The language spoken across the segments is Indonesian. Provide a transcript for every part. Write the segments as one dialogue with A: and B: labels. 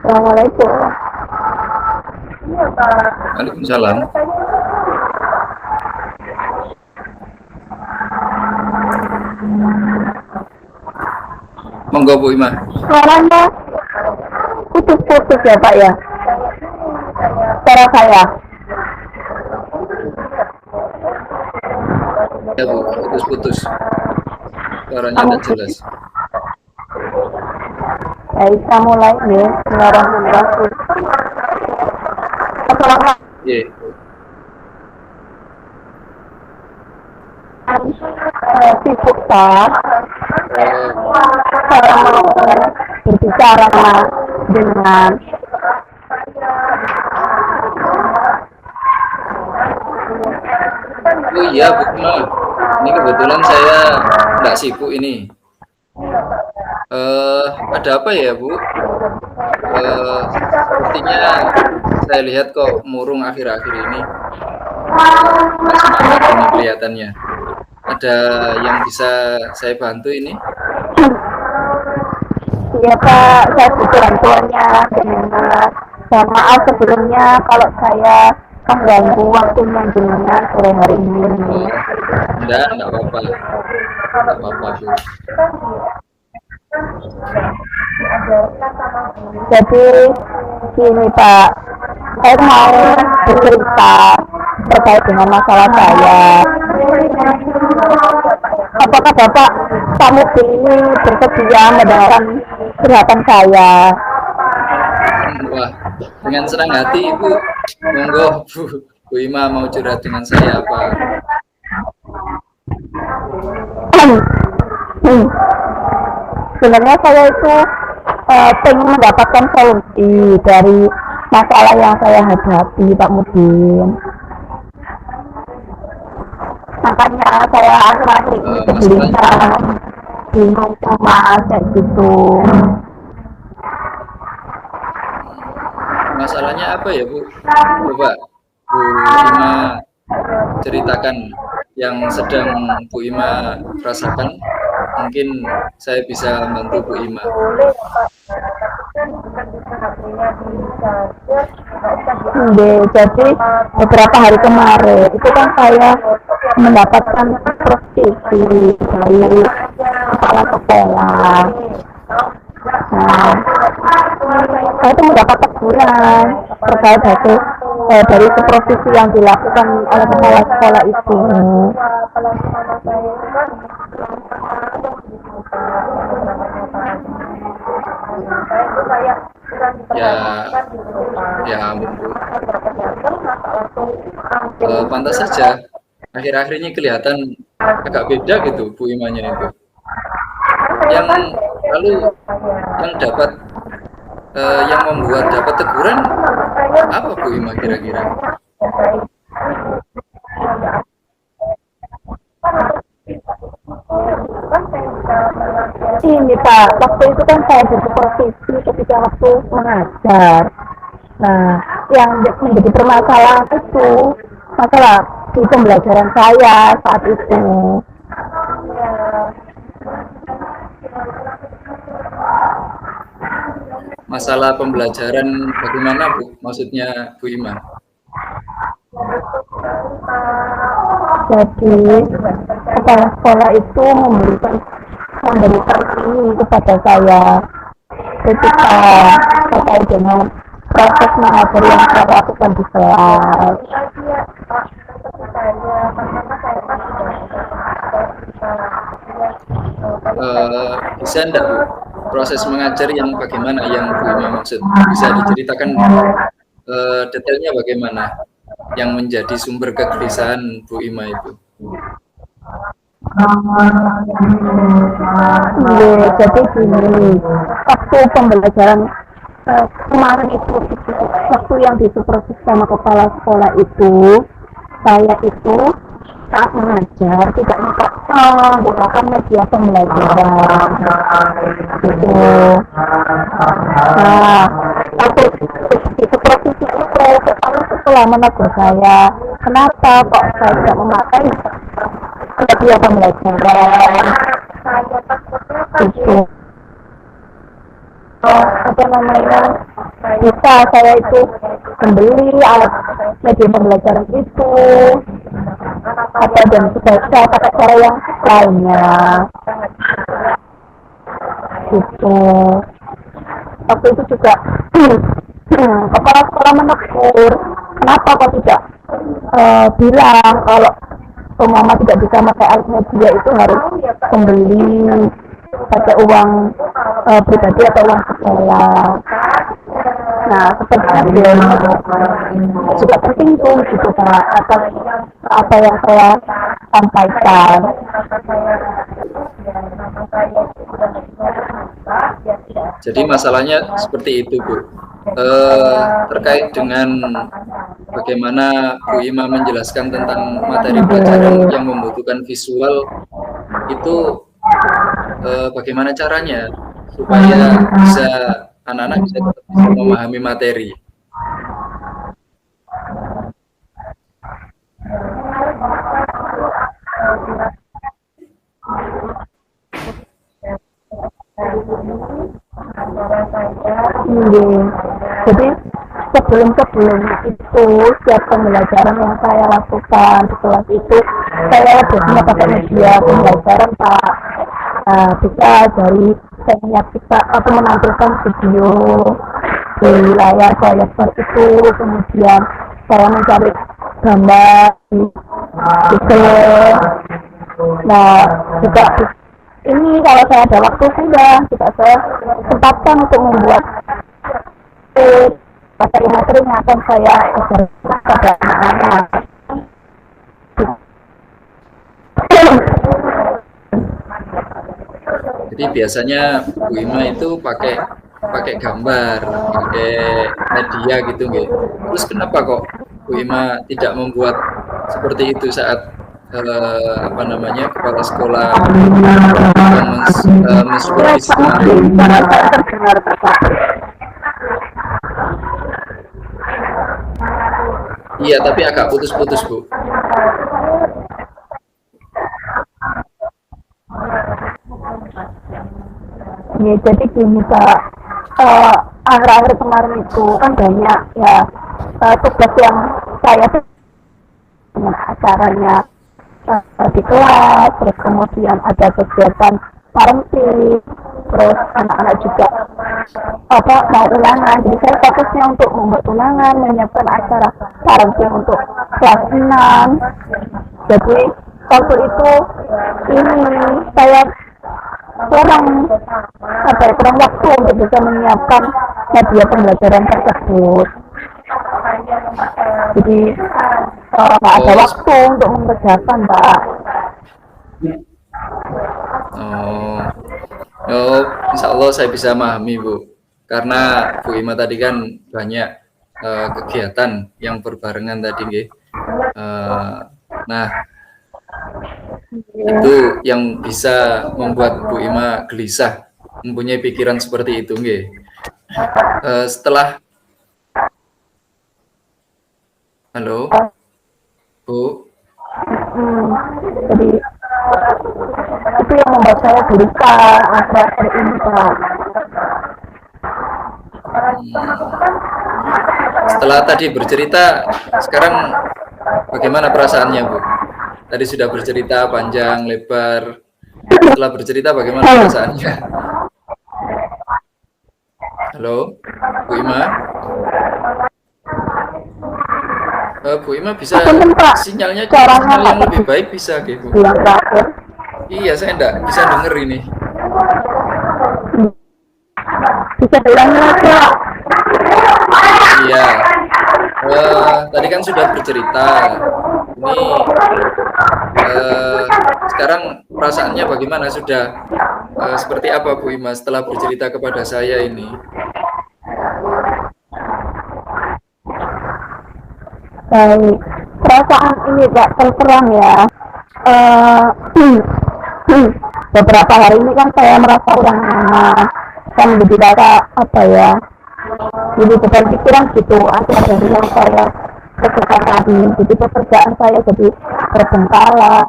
A: Assalamualaikum.
B: Waalaikumsalam. Monggo Bu Ima.
A: Suaranya putus-putus ya Pak ya? Suara saya.
B: Ya Bu, putus-putus. Suaranya
A: Kamu
B: tidak jelas.
A: baik, kita mulai nih. Bismillahirrahmanirrahim. Assalamualaikum.
B: Ye.
A: Sibuk Pak.
B: Oh,
A: Saya mau berbicara dengan
B: oh iya Bu Ima. Ini kebetulan saya nggak sibuk ini. Ada apa ya Bu? Sepertinya saya lihat kok murung akhir-akhir ini. Nggak semangat ini kelihatannya. Ada yang bisa saya bantu ini?
A: ya Pak, saya butuh bantuannya dengan mohon maaf sebelumnya kalau saya mengganggu waktunya dengan sore hari ini.
B: Oh, enggak apa-apa. Enggak apa-apa Bu.
A: Jadi gini Pak, saya mau bercerita terkait dengan masalah saya. Apakah Bapak tamu ini bersedia mendengarkan curhatan saya?
B: Wah, dengan senang hati Ibu. Monggo Bu Ima mau curhat dengan saya apa?
A: Sebenarnya saya itu pengen mendapatkan solusi dari masalah yang saya hadapi Pak Mudin. Makanya saya akhir-akhir ini
B: Masalahnya
A: kesulitan, bingung cemas kayak gitu.
B: masalahnya apa ya Bu? Coba Bu Ima ceritakan yang sedang Bu Ima rasakan. Mungkin saya bisa membantu Bu Ima.
A: Jadi beberapa hari kemarin itu kan saya mendapatkan prostitusi dari kepala sekolah. Nah, saya itu mendapat teguran terkait hasil dari supervisi yang dilakukan oleh kepala sekolah itu.
B: Ya, ya ampun Bu. Pantas saja. Akhir-akhir ini kelihatan agak beda gitu Bu Imanya itu. Yang lalu yang dapat yang membuat dapat teguran apa Bu Ima kira-kira?
A: Ini Pak, waktu itu kan saya bersupervisi ketika waktu mengajar. Nah, yang menjadi permasalahan itu masalah di pembelajaran saya saat itu.
B: Masalah pembelajaran bagaimana Bu? Maksudnya Bu Ima?
A: Jadi kepala sekolah itu memberikan ini kepada saya ketika terkait dengan proses mengajar yang saya lakukan di kelas.
B: Bisa enggak Bu? Proses mengajar yang bagaimana yang Bu Ima maksud? Bisa diceritakan detailnya bagaimana? Yang menjadi sumber kegelisahan Bu Ima itu?
A: Jadi gini, waktu pembelajaran kemarin itu, waktu yang disupervisi sama kepala sekolah itu, saya itu saat mengajar tidak menggunakan media pembelajaran gitu. Nah, waktu disupervisi itu kepala sekolah menegur saya, kenapa kok saya tidak memakai media pembelajaran gitu. Apa namanya, bisa saya itu membeli alat media pembelajaran itu atau dan saya pakai cara yang lainnya gitu. Waktu itu juga kepala sekolah menegur, kenapa kok tidak bilang kalau mama tidak bisa pakai alat media itu harus membeli pakai uang pribadi atau uang sekolah. Nah, sebenarnya juga penting tuh gitu Pak, apa yang saya sampaikan.
B: Jadi masalahnya seperti itu, Bu. Terkait dengan bagaimana Bu Ima menjelaskan tentang materi pelajaran yang membutuhkan visual, itu bagaimana caranya supaya bisa anak-anak bisa tetap bisa memahami materi.
A: Jadi sebelum itu setiap pembelajaran yang saya lakukan di kelas itu saya biasanya pakai media pembelajaran Pak. Bisa dari saya menyaksikan atau menampilkan video di layar proyektor itu, kemudian saya mencari gambar gitu. Nah juga ini kalau saya ada waktu sudah juga saya sempatkan untuk membuat materi-materi yang akan saya ajarkan pada anak-anak.
B: Jadi biasanya Bu Ima itu pakai gambar, pakai media gitu nggih. Terus kenapa kok Bu Ima tidak membuat seperti itu saat kepala sekolah yang mensupervisi kemarin? Iya, tapi agak putus-putus, Bu.
A: Ya, jadi gini Pak, akhir-akhir kemarin itu kan banyak ya tugas yang saya dengan acaranya di kelas, terus kemudian ada kegiatan parenting, terus anak-anak juga mau ulangan, jadi saya fokusnya untuk membuat ulangan, menyiapkan acara parenting untuk kelas 6. Jadi waktu itu ini saya kurang waktu untuk bisa menyiapkan media pembelajaran tersebut. Jadi nggak ada waktu untuk mengerjakan Pak.
B: Insya Allah saya bisa memahami Bu, karena Bu Ima tadi kan banyak kegiatan yang berbarengan tadi nggih. Nah, itu yang bisa membuat Bu Ima gelisah, mempunyai pikiran seperti itu nggih. Setelah halo Bu,
A: jadi itu yang membuat saya gelisah akhir-akhir ini Pak.
B: Setelah tadi bercerita, sekarang bagaimana perasaannya Bu? Tadi sudah bercerita panjang lebar. Setelah bercerita bagaimana perasaannya? Halo, Bu Ima? Bu Ima bisa sinyal yang lebih baik bisa gitu. Iya, saya enggak bisa denger ini.
A: Bisa bilang Pak.
B: Iya. Tadi kan sudah bercerita. Ini sekarang perasaannya bagaimana? Sudah seperti apa Bu Ima setelah bercerita kepada saya ini?
A: Baik, perasaan ini Pak terserang ya. Beberapa hari ini kan saya merasa kurang enak, kan menjadi apa ya? Jadi beban pikiran gitu, ada dari yang saya kerjakan tadi. Jadi pekerjaan saya jadi terbengkalai,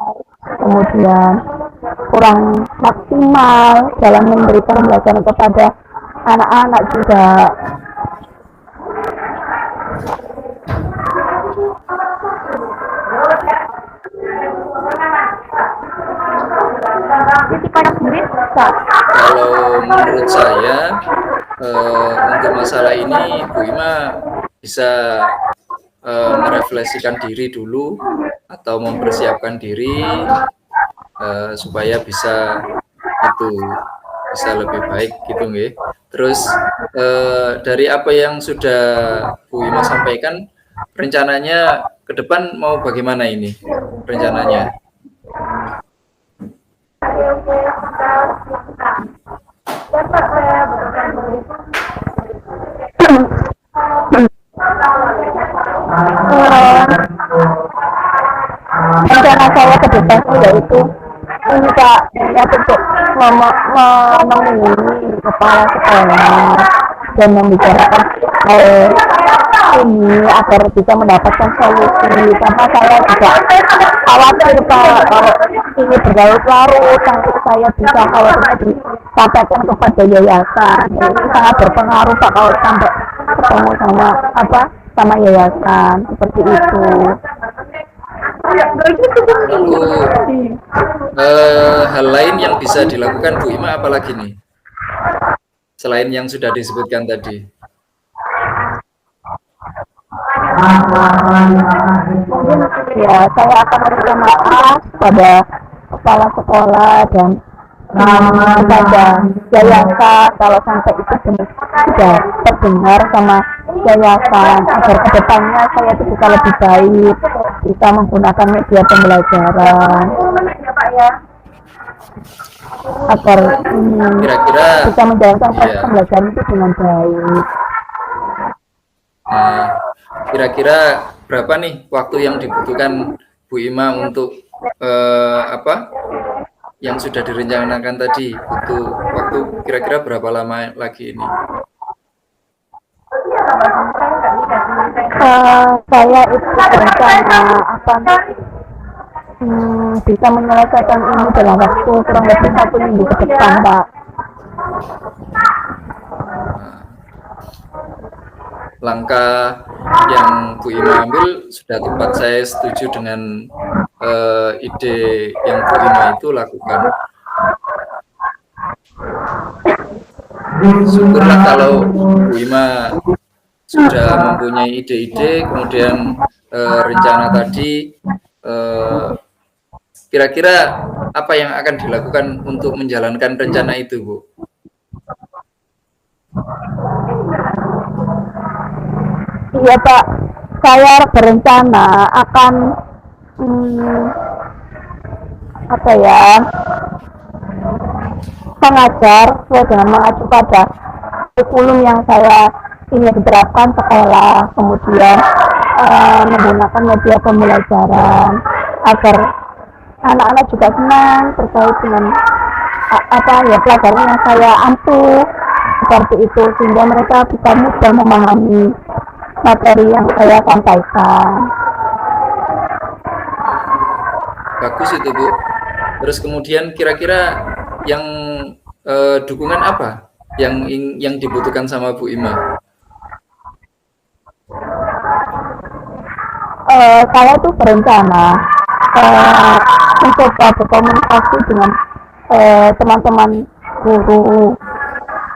A: kemudian kurang maksimal dalam memberikan pembelajaran kepada anak-anak juga.
B: Kalau menurut saya untuk masalah ini Bu Ima bisa merefleksikan diri dulu atau mempersiapkan diri supaya bisa lebih baik gitu nggih. Terus dari apa yang sudah Bu Ima sampaikan, rencananya ke depan mau bagaimana ini rencananya?
A: Rencana saya ke depan yaitu ini Pak, ya untuk menemui kepala sekolah dan membicarakan hal ini agar bisa mendapatkan solusi, karena saya juga khawatir Pak kalau ini berlarut-larut sampai saya bisa khawatirnya disampaikan kepada yayasan. Ini sangat berpengaruh Pak kalau sampai ketemu sama yayasan seperti itu.
B: Lalu hal lain yang bisa dilakukan Bu Ima apalagi nih selain yang sudah disebutkan tadi?
A: Ya, saya akan meminta maaf pada kepala sekolah dan kepada yayasan kalau sampai itu sudah terdengar sama yayasan, agar kedepannya saya itu bisa lebih baik, bisa menggunakan media pembelajaran agar
B: Kira-kira
A: bisa menjalankan proses
B: iya.
A: pembelajaran itu dengan baik.
B: Nah, kira-kira berapa nih waktu yang dibutuhkan Bu Ima untuk yang sudah direncanakan tadi? Butuh waktu kira-kira berapa lama lagi ini?
A: Saya itu berencana akan bisa menyelesaikan ini dalam waktu kurang lebih 1 minggu ke depan, Pak.
B: Langkah yang Bu Ima ambil sudah tepat, saya setuju dengan ide yang Bu Ima itu lakukan. Syukurlah kalau Bu Ima sudah mempunyai ide-ide, kemudian rencana tadi, kira-kira apa yang akan dilakukan untuk menjalankan rencana itu, Bu?
A: Iya Pak, saya berencana akan mengajar sesuai dengan mengacu pada kurikulum yang saya ingin diterapkan sekolah, kemudian menggunakan media pembelajaran agar anak-anak juga senang terkait dengan pelajaran yang saya ampuh seperti itu, sehingga mereka bisa mudah memahami materi yang saya sampaikan.
B: Bagus itu, Bu. Terus kemudian kira-kira yang dukungan apa yang dibutuhkan sama Bu Ima?
A: Saya tuh berencana mencoba berkomunikasi dengan teman-teman guru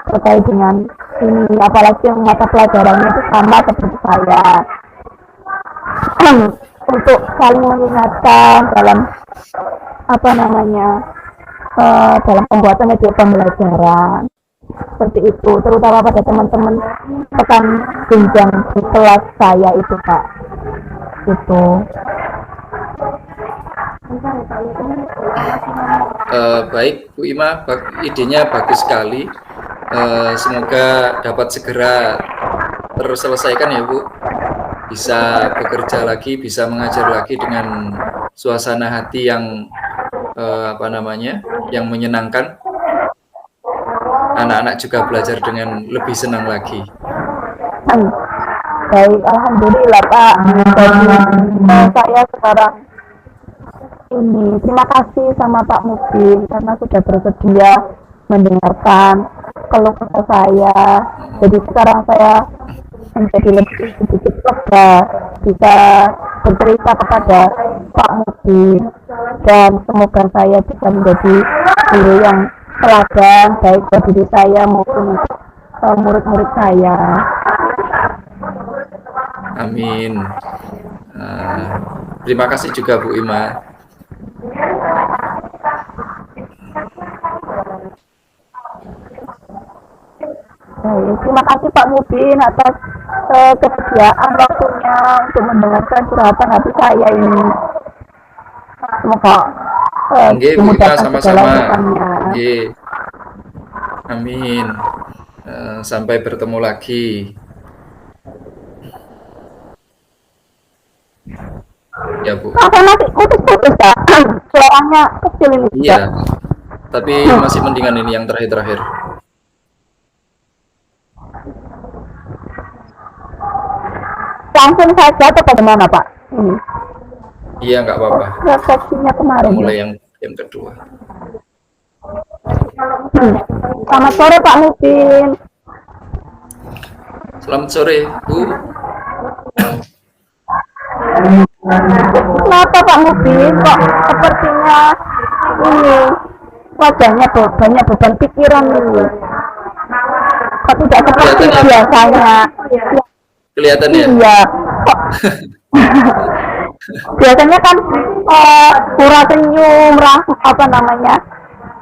A: terkait dengan ini, apalagi yang mata pelajarannya itu sama seperti saya, untuk saling mengingatkan dalam dalam pembuatan media pembelajaran seperti itu, terutama pada teman-teman rekan jenjang di kelas saya itu Pak. Itu
B: Baik Bu Ima, idenya bagus sekali. Semoga dapat segera terselesaikan ya Bu, bisa bekerja lagi, bisa mengajar lagi dengan suasana hati yang yang menyenangkan. Anak-anak juga belajar dengan lebih senang lagi.
A: Baik, alhamdulillah Pak. Jadi saya sekarang ini terima kasih sama Pak Mubin karena sudah bersedia mendengarkan keluh kesah saya. Jadi sekarang saya menjadi lebih sedikit lega, bisa bercerita kepada Pak Mubin, dan semoga saya bisa menjadi guru yang teladan baik buat diri saya maupun murid-murid saya.
B: Amin. Terima kasih juga Bu Ima.
A: Baik, terima kasih Pak Mubin atas kesediaan waktunya untuk mendengarkan curhatan hati saya ini. Semoga
B: Nggih, Bu Ima,
A: dimudahkan segala
B: sama-sama.
A: urusannya.
B: Nggih. Amin. Sampai bertemu lagi. Ya, Bu.
A: Apa nanti putus-putus Pak? Suaranya kecil ini.
B: Iya. Tapi masih mendingan ini yang terakhir-terakhir.
A: Langsung saja atau bagaimana Pak? Ini.
B: Iya, nggak apa-apa.
A: Refleksinya kemarin.
B: Mulai yang kedua.
A: Selamat sore Pak Mubin.
B: Selamat sore, Bu.
A: Kenapa Pak Mubin kok sepertinya ini wajahnya banyak beban pikiran ini? Kok tidak seperti biasanya?
B: Kelihatannya.
A: Iya. Biasanya kan pura senyum, apa namanya?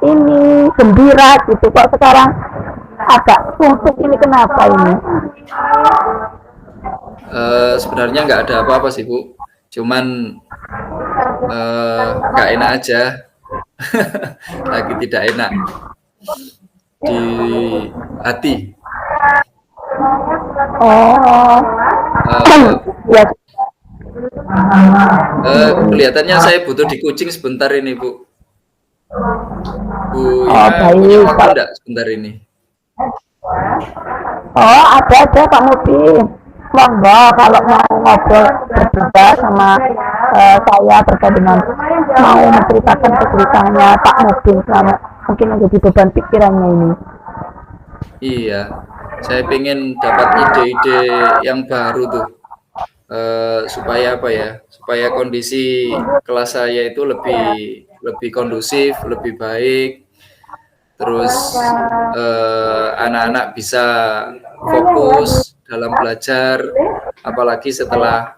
A: Ini gembira gitu. Kok sekarang agak suntuk ini, kenapa ini?
B: Sebenarnya nggak ada apa-apa sih Bu, cuman nggak enak aja. Lagi tidak enak di hati.
A: Ya.
B: Kelihatannya saya butuh di coaching sebentar ini Bu. Bu
A: baik.
B: punya waktu enggak sebentar ini?
A: Ada Pak Mubin. Monggo kalau mau ngobrol berdua sama saya terkait dengan mau menceritakan ceritanya Pak Mubin selama mungkin menjadi beban pikirannya ini.
B: Iya, saya pengen dapat ide-ide yang baru tuh, supaya apa ya? Supaya kondisi kelas saya itu lebih kondusif, lebih baik. Terus anak-anak bisa fokus dalam belajar, apalagi setelah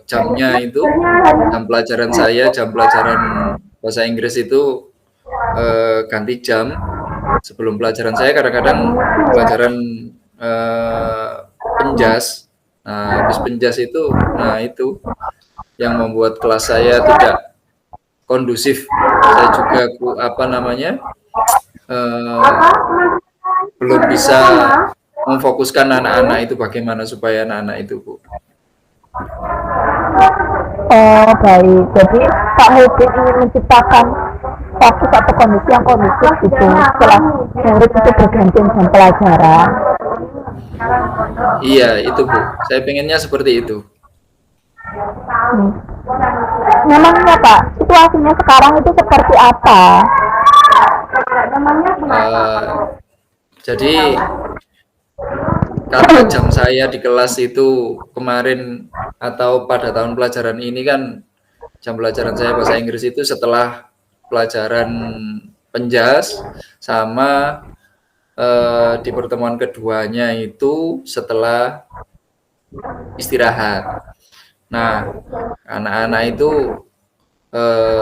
B: jamnya itu, jam pelajaran saya, jam pelajaran bahasa Inggris itu ganti jam. Sebelum pelajaran saya kadang-kadang pelajaran penjas. Nah, habis penjas itu, nah itu yang membuat kelas saya tidak kondusif. Saya juga belum bisa memfokuskan anak-anak itu, bagaimana supaya anak-anak itu Bu.
A: Baik. Jadi Pak Mubin ingin menciptakan fokus atau kondisi yang kondusif gitu setelah murid itu bergantian jam pelajaran.
B: Iya, itu Bu. Saya pengennya seperti itu.
A: Memangnya Pak, situasinya sekarang itu seperti apa?
B: Jadi karena jam saya di kelas itu kemarin atau pada tahun pelajaran ini kan jam pelajaran saya bahasa Inggris itu setelah pelajaran penjas sama di pertemuan keduanya itu setelah istirahat. Nah, anak-anak itu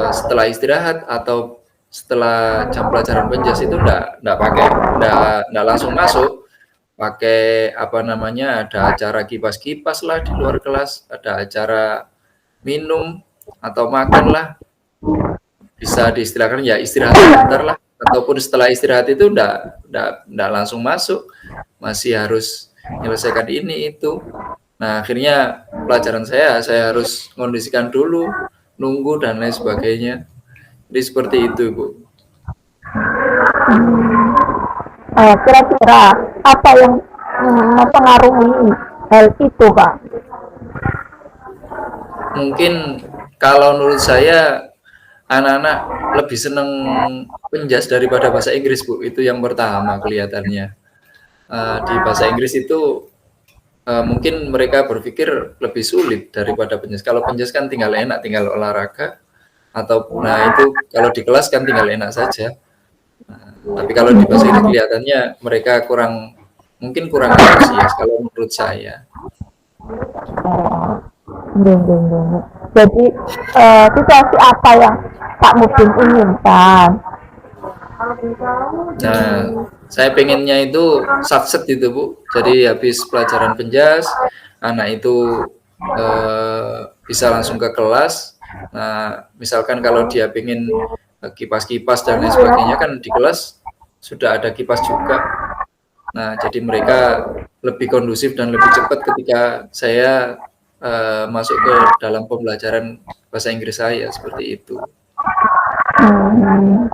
B: setelah istirahat atau setelah jam pelajaran penjas itu enggak langsung masuk, pakai ada acara kipas-kipas lah di luar kelas, ada acara minum atau makan lah, bisa diistilahkan ya istirahat sebentar lah, ataupun setelah istirahat itu enggak langsung masuk, masih harus menyelesaikan ini itu. Nah, akhirnya pelajaran saya harus kondisikan dulu, nunggu dan lain sebagainya. Jadi seperti itu, Bu.
A: Kira-kira apa yang mempengaruhi hal itu, Pak?
B: Mungkin kalau menurut saya anak-anak lebih senang penjas daripada bahasa Inggris, Bu. Itu yang pertama kelihatannya. Di bahasa Inggris itu mungkin mereka berpikir lebih sulit daripada penjas. Kalau penjas kan tinggal enak, tinggal olahraga. atau nah itu kalau di kelas kan tinggal enak saja. Nah, tapi kalau di bahasa ini kelihatannya mereka mungkin kurang antusias kalau menurut saya.
A: Jadi situasi apa yang Pak Mudin inginkan?
B: Nah, saya pengennya itu satset itu Bu. Jadi habis pelajaran penjas, anak itu bisa langsung ke kelas. Nah, misalkan kalau dia pengen kipas-kipas dan lain sebagainya kan di kelas sudah ada kipas juga. Nah, jadi mereka lebih kondusif dan lebih cepat ketika saya masuk ke dalam pembelajaran bahasa Inggris saya seperti itu.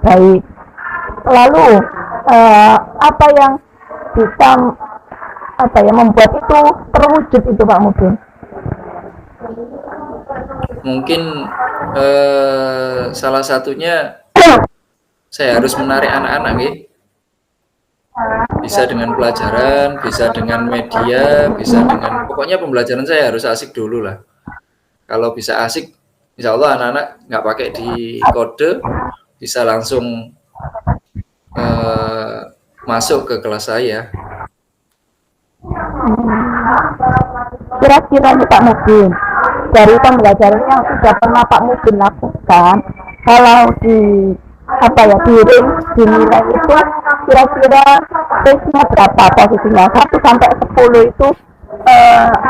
A: Baik. Lalu apa yang bisa membuat itu terwujud itu Pak Mudin?
B: Mungkin salah satunya saya harus menarik anak-anak nih. Bisa dengan pelajaran, bisa dengan media, bisa dengan pokoknya pembelajaran saya harus asik dulu lah. Kalau bisa asik, insya Allah anak-anak nggak pakai di kode, bisa langsung masuk ke kelas saya.
A: Kira-kira nih Pak Mudin, dari pembelajaran yang sudah pernah Pak Mudin lakukan, kalau di dinilai itu kira-kira tesnya berapa posisinya 1 sampai 10 itu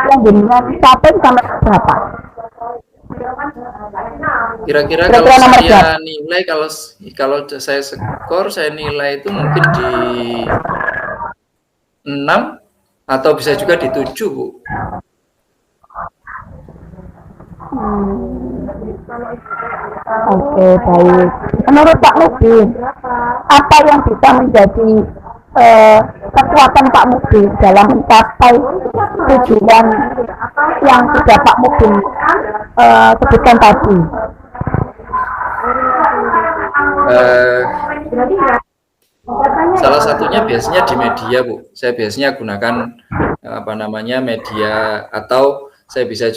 A: yang dinilai capai sampai berapa?
B: Kira-kira kalau saya nilai kalau saya skor saya nilai itu mungkin di 6 atau bisa juga di 7 Bu.
A: Oke, baik. Menurut Pak Mudin, apa yang bisa menjadi kekuatan Pak Mudin dalam mencapai tujuan yang sudah Pak Mudin sebutkan tadi?
B: Salah satunya biasanya di media Bu. Saya biasanya gunakan media atau saya bisa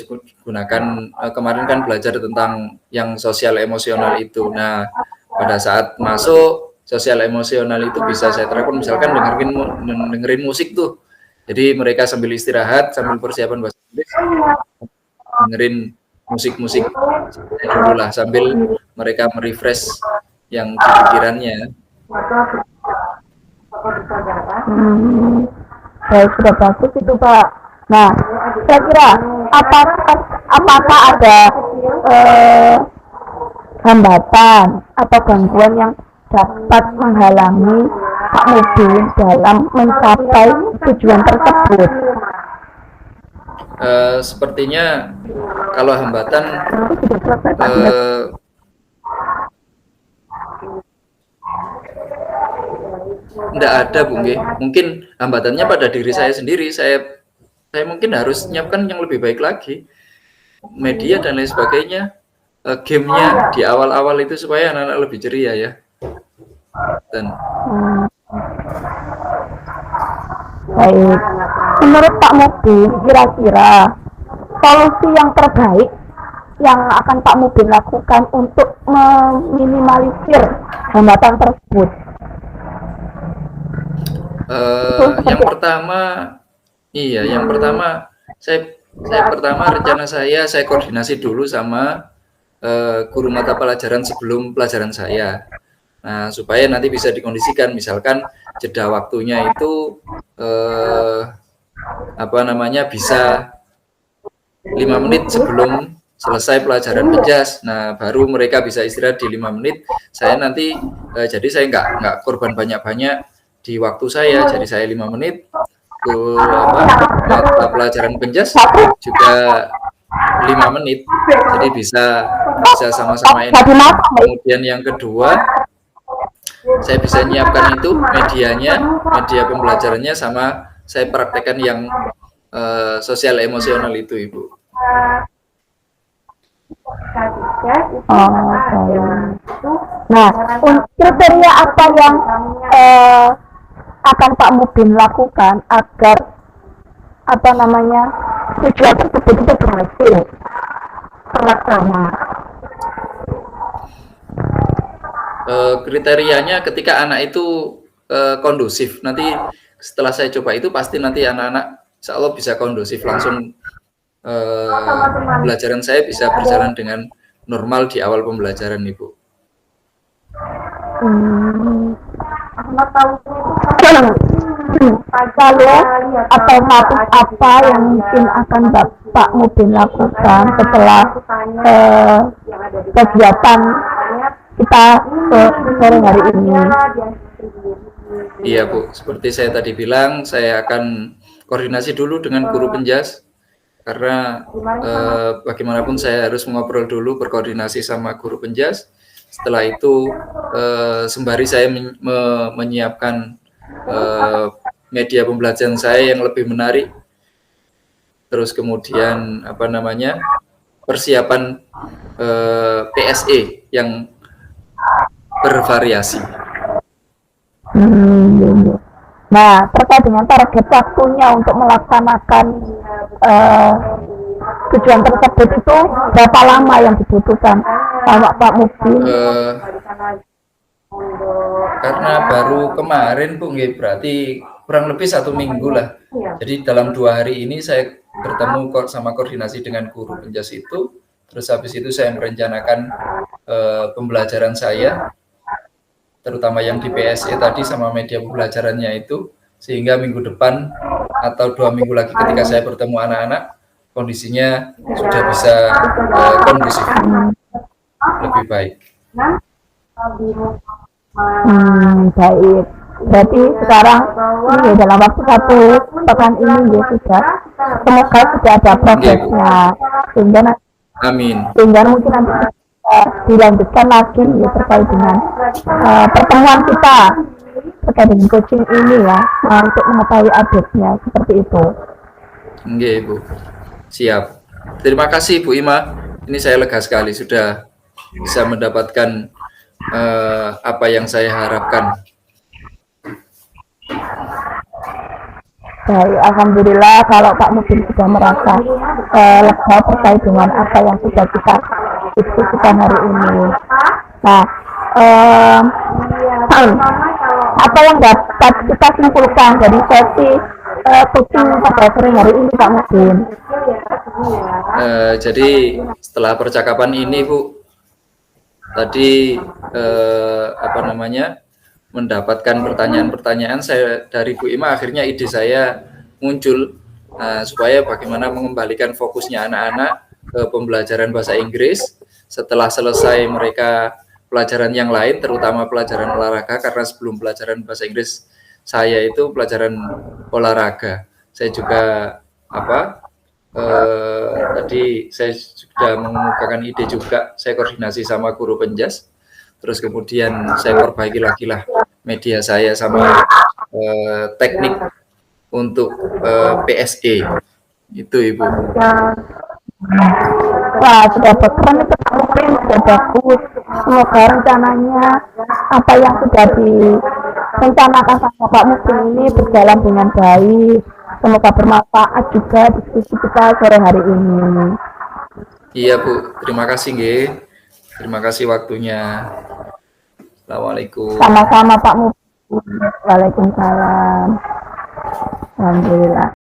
B: gunakan kemarin kan belajar tentang yang sosial emosional itu. Nah, pada saat masuk sosial emosional itu bisa saya terapkan misalkan dengerin musik tuh. Jadi mereka sambil istirahat, sambil persiapan bahasa Inggris, dengerin musik-musik dulu lah sambil mereka merefresh yang di pikirannya.
A: Baik, sudah bagus itu Pak. Nah, kira-kira apakah ada hambatan atau gangguan yang dapat menghalangi Pak Mudin dalam mencapai tujuan tersebut?
B: Sepertinya kalau hambatan enggak ada Bu. Mungkin hambatannya pada diri saya sendiri. Saya mungkin harus nyiapkan yang lebih baik lagi, media dan lain sebagainya, gamenya di awal-awal itu supaya anak-anak lebih ceria ya. Dan
A: baik, menurut Pak Mudin kira-kira solusi yang terbaik yang akan Pak Mudin lakukan untuk meminimalisir hambatan tersebut?
B: Yang pertama rencana saya koordinasi dulu sama guru mata pelajaran sebelum pelajaran saya. Nah, supaya nanti bisa dikondisikan, misalkan jeda waktunya itu bisa 5 menit sebelum selesai pelajaran penjas. Nah, baru mereka bisa istirahat di 5 menit. Saya nanti jadi saya nggak korban banyak-banyak di waktu saya. Jadi saya 5 menit mata pelajaran penjas juga 5 menit. Jadi bisa sama-sama enak. Kemudian yang kedua, saya bisa nyiapkan itu media pembelajarannya sama saya praktekkan yang sosial emosional itu Ibu.
A: Nah, kriteria apa yang akan Pak Mudin lakukan agar tujuan tersebut itu berhasil terlaksana?
B: kriterianya ketika anak itu kondusif. Nanti setelah saya coba itu pasti nanti anak-anak insya Allah bisa kondusif langsung. Pembelajaran saya bisa berjalan dengan normal di awal pembelajaran, Ibu.
A: Lalu alternatif apa yang mungkin akan Bapak Mubin lakukan setelah kegiatan kita sore hari ini?
B: Iya Bu, seperti saya tadi bilang, saya akan koordinasi dulu dengan guru penjas karena bagaimanapun saya harus ngobrol dulu, berkoordinasi sama guru penjas. Setelah itu sembari saya menyiapkan media pembelajaran saya yang lebih menarik, terus kemudian persiapan PSE yang bervariasi.
A: Nah, terkait dengan target waktunya untuk melaksanakan tujuan tersebut itu berapa lama yang dibutuhkan Pak Mubin?
B: Karena baru kemarin Bu, berarti kurang lebih 1 minggu lah. Jadi dalam 2 hari ini saya bertemu sama koordinasi dengan guru penjas itu, terus habis itu saya merencanakan pembelajaran saya, terutama yang di PSE tadi sama media pembelajarannya itu, sehingga minggu depan atau 2 minggu lagi ketika saya bertemu anak-anak, kondisinya sudah bisa kondusif, lebih baik.
A: Baik. Berarti sekarang ini dalam waktu 1 pekan ini ya sudah, semoga sudah ada progresnya, sehingga sehingga mungkin nanti dilanjutkan lagi ya terkait dengan pertemuan kita terkait dengan coaching ini ya, untuk mengetahui update-nya seperti itu.
B: Oke Bu, siap. Terima kasih Bu Ima, ini saya lega sekali sudah bisa mendapatkan apa yang saya harapkan.
A: Baik, alhamdulillah kalau Pak Mubin sudah merasa lega terkait dengan apa yang sudah kita diskusikan hari ini. Nah, apa yang dapat kita simpulkan dari sesi coaching pada sore hari ini Pak Mubin?
B: Jadi setelah percakapan ini Bu, tadi mendapatkan pertanyaan-pertanyaan saya dari Bu Ima, akhirnya ide saya muncul supaya bagaimana mengembalikan fokusnya anak-anak ke pembelajaran bahasa Inggris setelah selesai mereka pelajaran yang lain, terutama pelajaran olahraga, karena sebelum pelajaran bahasa Inggris saya itu pelajaran olahraga. Saya juga tadi saya sudah mengemukakan ide juga, saya koordinasi sama guru penjas, terus kemudian saya perbaiki lagi lah media saya sama teknik untuk PSE itu Ibu.
A: Wah, sudah keren itu Pak Mubin, sudah bagus. Semoga rencananya apa yang sudah direncanakan sama Pak Mubin ini berjalan dengan baik. Semoga bermanfaat juga diskusi kita sore hari ini.
B: Iya Bu, terima kasih nggih. Terima kasih waktunya. Assalamualaikum.
A: Sama-sama Pak Mubin. Waalaikumsalam. Alhamdulillah.